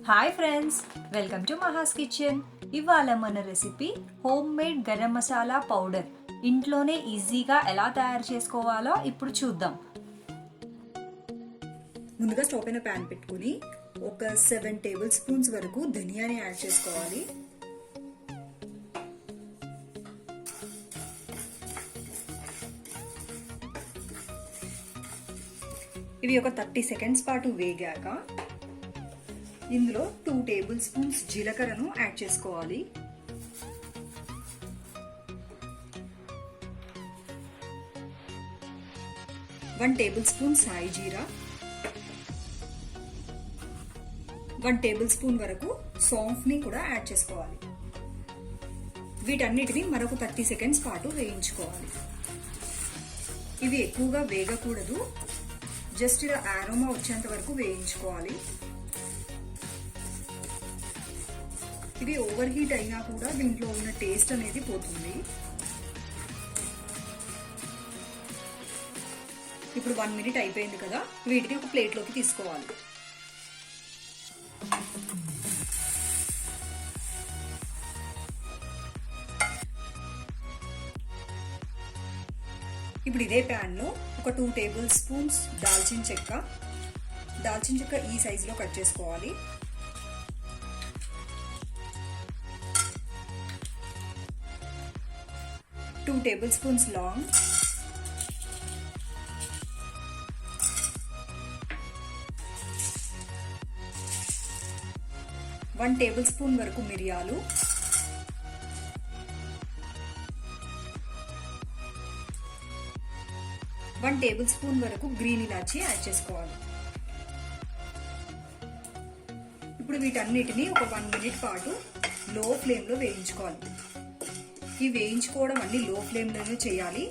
Hi friends, welcome to Maha's kitchen. ఇవాళ మన recipe home made garam masala powder. ఇంట్లోనే ఈజీగా ఎలా తయారు చేసుకోవాలో ఇప్పుడు చూద్దాం. ముందుగా స్టవ్ పైన ప్యాన్ పెట్టుకుని ఒక 7 టేబుల్ స్పూన్స్ వరకు ధనియాని యాడ్ చేసుకోవాలి. ఇవి ఒక 30 సెకండ్స్ పాటు వేగాక ఇందులో 2 టేబుల్ స్పూన్స్ జీలకర్రను యాడ్ చేసుకోవాలి. వన్ టేబుల్ స్పూన్ సాయి జీరా, 1 టేబుల్ స్పూన్ వరకు సోంఫ్ని కూడా యాడ్ చేసుకోవాలి. వీటన్నిటిని మరొక 30 సెకండ్స్ పాటు వేయించుకోవాలి. ఇవి ఎక్కువగా వేగకూడదు, జస్ట్ ఇలా ఆరోమా వచ్చేంత వరకు వేయించుకోవాలి. ఇవి ఓవర్ హీట్ అయినా కూడా దీంట్లో ఉన్న టేస్ట్ అనేది పోతుంది. ఇప్పుడు 1 మినిట్ అయిపోయింది కదా, వీటిని ఒక ప్లేట్లోకి తీసుకోవాలి. ఇప్పుడు ఇదే ప్యాన్లో ఒక 2 టేబుల్ స్పూన్స్ దాల్చిన చెక్క ఈ సైజులో కట్ చేసుకోవాలి. 2 table spoons long, 1 table spoon వరకు మిరియాలు, 1 టేబుల్ స్పూన్ వరకు గ్రీన్ ఇలాచీ యాడ్ చేసుకోవాలి. ఇప్పుడు వీటన్నిటిని ఒక 1 మినిట్ పాటు లో ఫ్లేమ్లో వేయించుకోవాలి. ఈ వేయించుకోవడం అన్ని లో ఫ్లేమ్లోనే చేయాలి.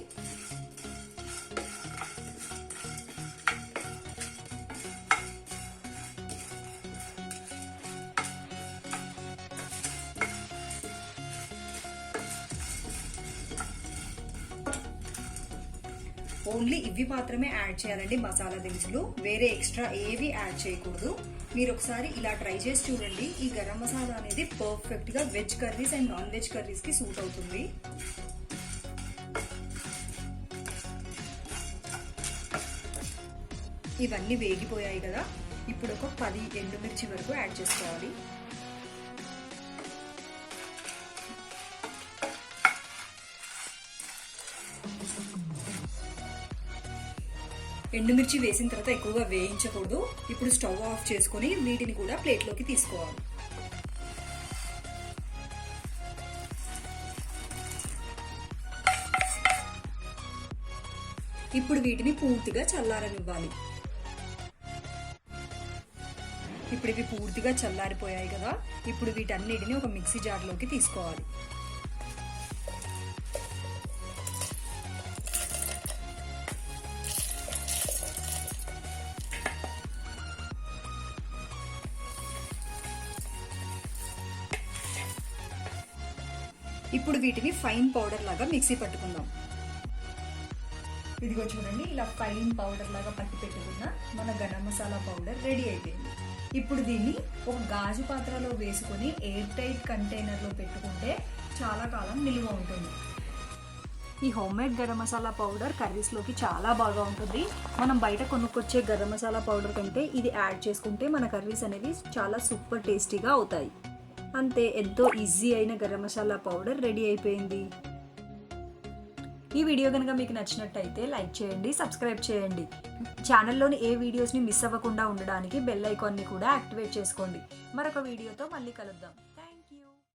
ఓన్లీ ఇవి మాత్రమే యాడ్ చేయాలండి మసాలా దినుసులు, వేరే ఎక్స్ట్రా ఏవి యాడ్ చేయకూడదు. మీరు ఒకసారి ఇలా ట్రై చేసి చూడండి. ఈ గరం మసాలా అనేది పర్ఫెక్ట్ గా veg curries and non veg curries కి సూట్ అవుతుంది. ఇవన్నీ వేగిపోయాయి కదా, ఇప్పుడు ఒక 10 ఎండుమిర్చి వరకు యాడ్ చేసుకోవాలి. ఎండుమిర్చి వేసిన తర్వాత ఎక్కువగా వేయించకూడదు. ఇప్పుడు స్టవ్ ఆఫ్ చేసుకొని వీటిని కూడా ప్లేట్లోకి తీసుకోవాలి. ఇప్పుడు వీటిని పూర్తిగా చల్లారనివ్వాలి. ఇప్పుడు ఇవి పూర్తిగా చల్లారిపోయాయి కదా, ఇప్పుడు వీటన్నిటిని ఒక మిక్సీ జార్లోకి తీసుకోవాలి. ఇప్పుడు వీటిని ఫైన్ పౌడర్ లాగా మిక్సీ పట్టుకుందాం. ఇదిగో చూడండి, ఇలా ఫైన్ పౌడర్ లాగా పట్టి పెట్టుకున్న మన గరం మసాలా పౌడర్ రెడీ అయిపోయింది. ఇప్పుడు దీన్ని ఒక గాజు పాత్రలో వేసుకొని ఎయిర్ టైట్ కంటైనర్లో పెట్టుకుంటే చాలా కాలం నిల్వ ఉంటుంది. ఈ home made garam masala powder కర్రీస్లోకి చాలా బాగా ఉంటుంది. మనం బయట కొనుక్కొచ్చే గరం మసాలా పౌడర్ కంటే ఇది యాడ్ చేసుకుంటే మన కర్రీస్ అనేవి చాలా సూపర్ టేస్టీగా అవుతాయి. అంతే, ఎంతో ఈజీ అయిన గరం మసాలా పౌడర్ రెడీ అయిపోయింది. ఈ వీడియో కనుక మీకు నచ్చినట్టయితే లైక్ చేయండి, సబ్స్క్రైబ్ చేయండి. ఛానల్లోని ఏ వీడియోస్ని మిస్ అవ్వకుండా ఉండడానికి బెల్ ఐకాన్ని కూడా యాక్టివేట్ చేసుకోండి. మరొక వీడియోతో మళ్ళీ కలుద్దాం.